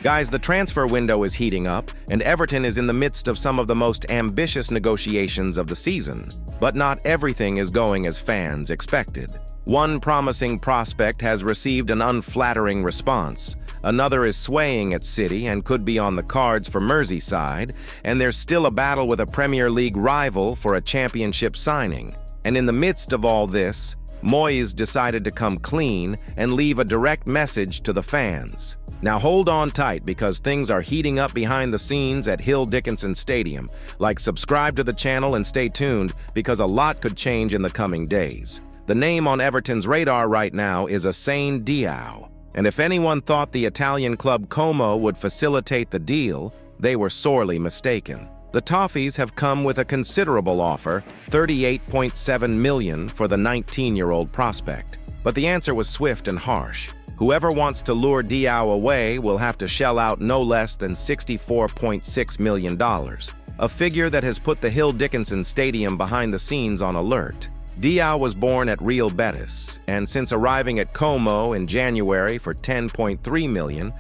Guys, the transfer window is heating up, and Everton is in the midst of some of the most ambitious negotiations of the season. But not everything is going as fans expected. One promising prospect has received an unflattering response. Another is swaying at City and could be on the cards for Merseyside, and there's still a battle with a Premier League rival for a championship signing. And in the midst of all this, Moyes decided to come clean and leave a direct message to the fans. Now hold on tight because things are heating up behind the scenes at Goodison Stadium. Subscribe to the channel and stay tuned because a lot could change in the coming days. The name on Everton's radar right now is Assane Diao. And if anyone thought the Italian club Como would facilitate the deal, they were sorely mistaken. The Toffees have come with a considerable offer, $38.7 million for the 19-year-old prospect. But the answer was swift and harsh. Whoever wants to lure Diao away will have to shell out no less than $64.6 million, a figure that has put the Goodison Stadium behind the scenes on alert. Diao was born at Real Betis, and since arriving at Como in January for $10.3 million,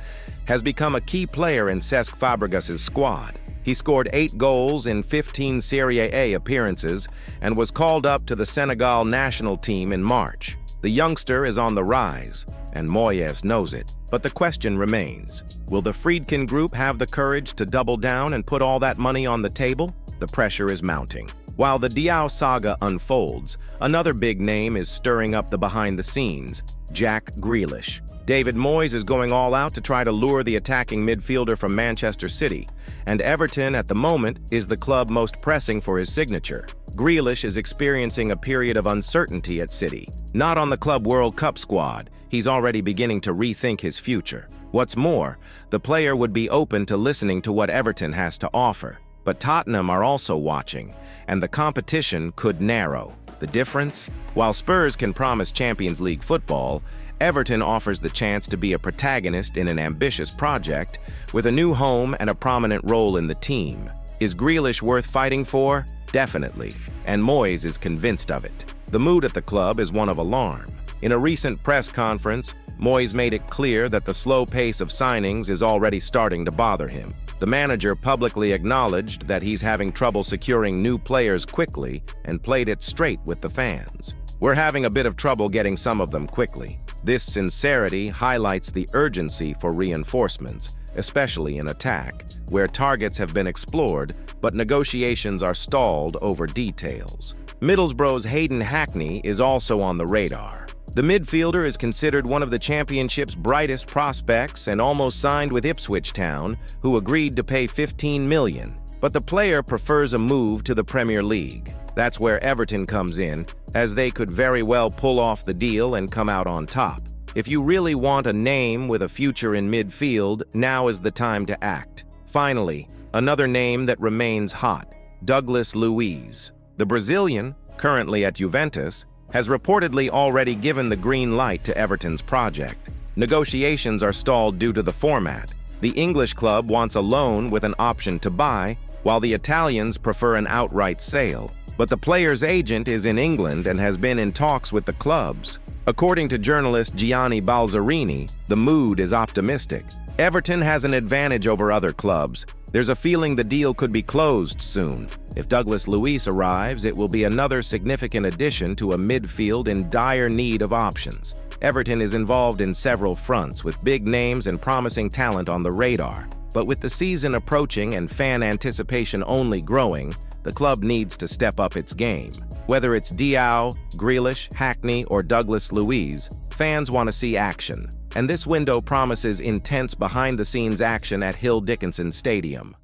has become a key player in Cesc Fabregas's squad. He scored 8 goals in 15 Serie A appearances and was called up to the Senegal national team in March. The youngster is on the rise, and Moyes knows it. But the question remains, will the Friedkin Group have the courage to double down and put all that money on the table? The pressure is mounting. While the Diao saga unfolds, another big name is stirring up the behind-the-scenes, Jack Grealish. David Moyes is going all out to try to lure the attacking midfielder from Manchester City, and Everton at the moment is the club most pressing for his signature. Grealish is experiencing a period of uncertainty at City. Not on the Club World Cup squad, he's already beginning to rethink his future. What's more, the player would be open to listening to what Everton has to offer. But Tottenham are also watching, and the competition could narrow. The difference? While Spurs can promise Champions League football, Everton offers the chance to be a protagonist in an ambitious project with a new home and a prominent role in the team. Is Grealish worth fighting for? Definitely, and Moyes is convinced of it. The mood at the club is one of alarm. In a recent press conference, Moyes made it clear that the slow pace of signings is already starting to bother him. The manager publicly acknowledged that he's having trouble securing new players quickly and played it straight with the fans. We're having a bit of trouble getting some of them quickly. This sincerity highlights the urgency for reinforcements, especially in attack, where targets have been explored, but negotiations are stalled over details. Middlesbrough's Hayden Hackney is also on the radar. The midfielder is considered one of the championship's brightest prospects and almost signed with Ipswich Town, who agreed to pay $15 million. But the player prefers a move to the Premier League. That's where Everton comes in, as they could very well pull off the deal and come out on top. If you really want a name with a future in midfield, now is the time to act. Finally, another name that remains hot, Douglas Luiz. The Brazilian, currently at Juventus, has reportedly already given the green light to Everton's project. Negotiations are stalled due to the format. The English club wants a loan with an option to buy, while the Italians prefer an outright sale. But the player's agent is in England and has been in talks with the clubs. According to journalist Gianni Balzarini, the mood is optimistic. Everton has an advantage over other clubs. There's a feeling the deal could be closed soon. If Douglas Luiz arrives, it will be another significant addition to a midfield in dire need of options. Everton is involved in several fronts, with big names and promising talent on the radar. But with the season approaching and fan anticipation only growing, the club needs to step up its game. Whether it's Diao, Grealish, Hackney, or Douglas Luiz, fans want to see action. And this window promises intense behind-the-scenes action at Goodison Stadium.